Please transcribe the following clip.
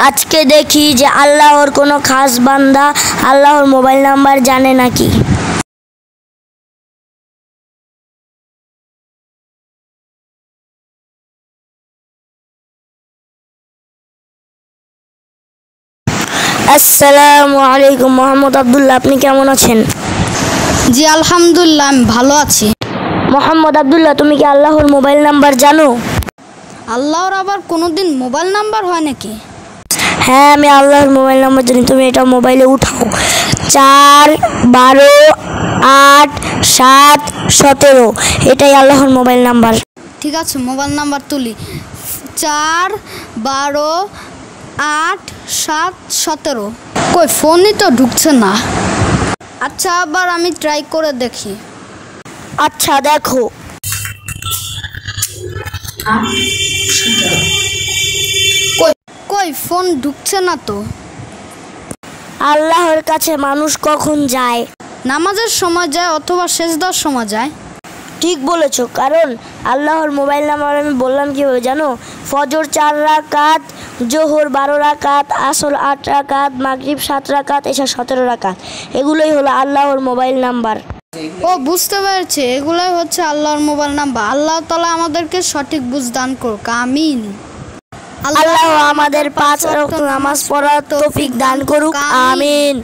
আজকে দেখি যে আল্লাহর কোনো খাস বান্দা আল্লাহর মোবাইল নাম্বার জানে নাকি। আসসালামু আলাইকুম মোহাম্মদ আব্দুল্লাহ, আপনি কেমন আছেন? জি আলহামদুলিল্লাহ, আমি ভালো আছি। মোহাম্মদ আব্দুল্লাহ, তুমি কি আল্লাহর মোবাইল নাম্বার জানো? আল্লাহর আবার কোনোদিন মোবাইল নাম্বার হয় নাকি? হ্যাঁ, আমি আল্লাহর মোবাইল নাম্বার জানি। তুমি এটা মোবাইলে উঠাও। 4 12 8 7 17, এটাই আল্লাহর মোবাইল নাম্বার। ঠিক আছে, মোবাইল নাম্বার তুলি। 4 12 8 7 17। কই ফোনই তো ঢুকছে না। আচ্ছা, আবার আমি ট্রাই করে দেখি। আচ্ছা দেখো। কই ফোন ঢুকছে না তো। আল্লাহর কাছে মানুষ কখন যায়? নামাজের সময় যায় অথবা সেজদার সময় যায়। ঠিক বলেছো, কারণ আল্লাহর মোবাইল নাম্বার আমি বললাম কীভাবে জানো? ফজর 4 রাকাত, জোহর 12 রাকাত, আসর 8 রাকাত, মাগরিব 7 রাকাত, এশা 17 রাকাত, এগুলোই হলো আল্লাহর মোবাইল নাম্বার। ও বুঝতে পেরেছি, এগুলাই হচ্ছে আল্লাহর মোবাইল নাম্বার। আল্লাহ তাআলা আমাদেরকে সঠিক বুঝ দান করুক, আমিন। আল্লাহ আমাদের 5 ওয়াক্ত নামাজ পড়ার তৌফিক দান করুক, আমিন।